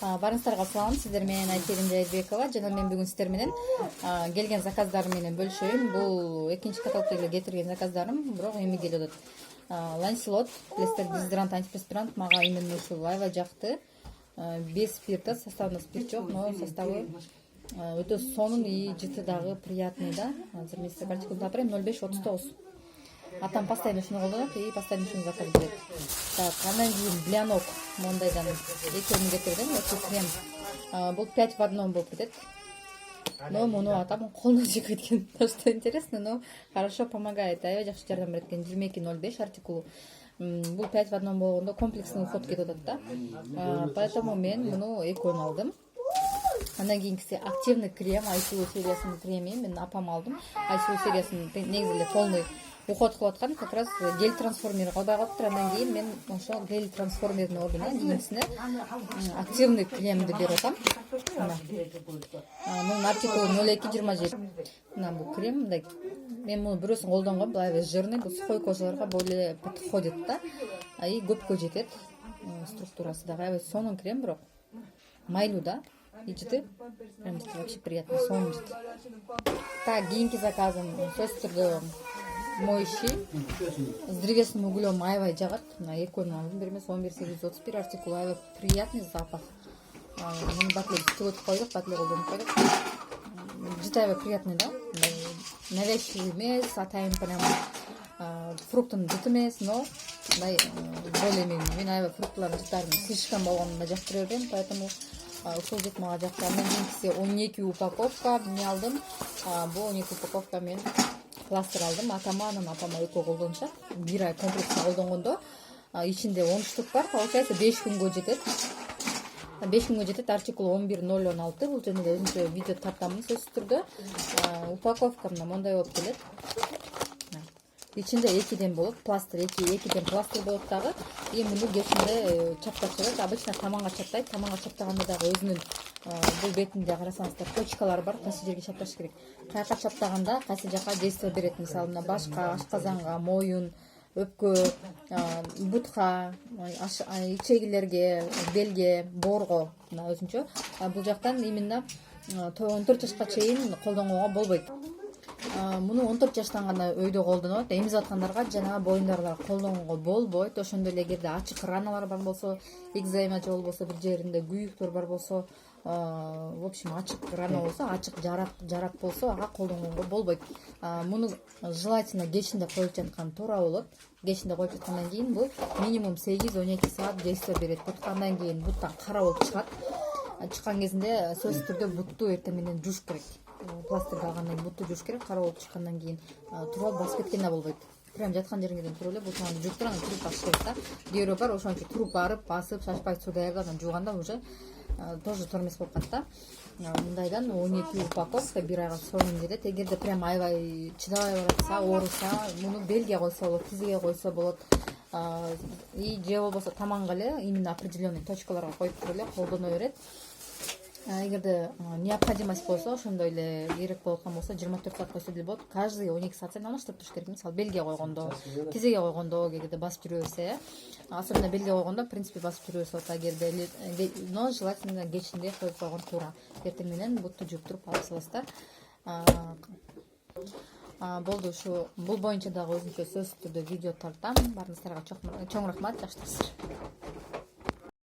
Барыңыздарга салам. Сиздер менен Айтерим Жайырбекова жана мен бүгүн сиздер менен келген заказдарым менен бөлүшөйүн. Бул экинчи каталогдо кетирген заказдарым, бирок эми келип атат. Ланселот, билесиздер, дезодорант, антиперспирант мага именно ушул аябай жакты. Без спирта, составында спирт жок, но составы өтө сонун и жыты дагы приятный да. Азыр мен сизге артикулду тапырайм 0539. Атам постоянно ушуну колдонот и постоянно ушуну заказ берет. Так, андан кийин блянок мондайдан экөөнү кетирдим. Ошо крем. Бул 5 в 1 болуп кетет. Но муну атам колуна жеп кеткен. Что интересно, но хорошо помогает. Аябай жакшы жардам берет экен. 2205 артикулу. Бул 5 в 1 болгондо комплексный уход кетип атат да. Поэтому мен муну экөөнү алдым. Андан кийинкиси активный крем, ICU сериясынын креми. Мен апам алдым. ICU сериясын негизи эле полный уход кылып аткан, как раз гель трансформер калбай калыптыр. Андан кийин мен ошо гель трансформердин ордуна кийинкисине активный кремди берип атам. Мунун артикулу 0227. Мына бул крем мындай. Мен муну бирөөсүн колдонгом, бул аябай жирный, бул сухой кожаларга более подходит да. И көпкө жетет. Структурасы дагы аябай сонун крем, бирок майлуу да. И жыты прям вообще приятно, сонун жыты. Так, кийинки заказым сөзсүз түрдө моющий с древесным углем аябай жагат. Мына экөөнү алдым, бир эмес 11831 артикул, аябай приятный запах. Муну батле түгөтүп койдук, батле колдонуп койдук. Жыты аябай приятный да. Навязчивый эмес, атайын прям фруктун жыты эмес, но мындай более-менее мен аябай фруктулардын жыттарын слишком болгонун жактыра берем, поэтому ушул жыт мага жакты. Андан кийинкиси 12 упаковка мен алдым. Бул 12 упаковка мен пластыр алдым. Атама, анан апама экөө колдонушат. Бир ай комплексно колдонгондо ичинде 10 штук бар. Получается 5 күнгө жетет. 5 күнгө жетет. Артикул 11016. Бул жөнүндө өзүнчө видео тартамын сөзсүз түрдө. Упаковка мына мондай болуп келет. Ичинде 2ден болот, пластыр, 2ден пластыр болот дагы. И муну кечинде чаптап чыгат. Обычно таманга чаптайт. Таманга чаптаганда дагы өзүнүн бул бетинде карасаңыздар точкалар бар. Кайсы жерге чапташ керек. Каяка чаптаганда кайсы жака действие берет. Мисалы мына башка, ашказанга, моюн, өпкө, бутка, ичегилерге, белге, боорго мына өзүнчө. Бул жактан именно 14 жашка чейин колдонгонго болбойт. Муну 14 жаштан гана өйдө колдонот. Эмизип аткандарга жана боюндагылар колдонгонго болбойт. Ошондой эле эгерде ачык раналар бар болсо, экзема же болбосо бир жеринде күйүктөр бар болсо, в общем ачык рана болсо, ачык жарак болсо, ага колдонгонго болбойт. Муну желательно кечинде коюп жаткан туура болот. Кечинде коюп жаткандан кийин бул минимум 8-12 саат действие берет. Буткандан кийин буттан кара болуп чыгат. Чыккан кезинде сөзсүз түрдө бутту эртең менен жууш керек. Пластырды алгандан кийин бутту жууш керек. Кара болуп чыккандан кийин туруп басып кеткен да болбойт. Прям жаткан жериңден туруп эле бутуңду жууп туруп, анан туруп басыш керек да. Кээ бирөө бар, ошончо туруп барып, басып, шашпай суу даярдап анан жууганда уже тоже тормоз болуп калат да. Мындайдан 12 упаковка бир айга сонун кетет. Эгерде прям аябай чыдабай баратса, ооруса, муну белге койсо болот, тизиге койсо болот. И же болбосо таманга эле именно определенный точкаларга коюп туруп эле колдоно берет. Эгерде необходимость болсо, ошондой эле керек болуп аткан болсо 24 саат койсо деле болот. Каждый 12 саат сайын алмаштырып туруш керек. Мисалы белге койгондо, тизиге койгондо, кээде басып жүрө берсе, особенно белге койгондо, в принципе, басып жүрө берсе болот. Эгерде но желательно кечинде коюп койгон туура. Эртең менен бутту жууп туруп алып саласыздар. Болду, ушу бул боюнча дагы өзүнчө сөзсүз түрдө видео тартам. Баарыңыздарга чоң рахмат, жакшырсыздар.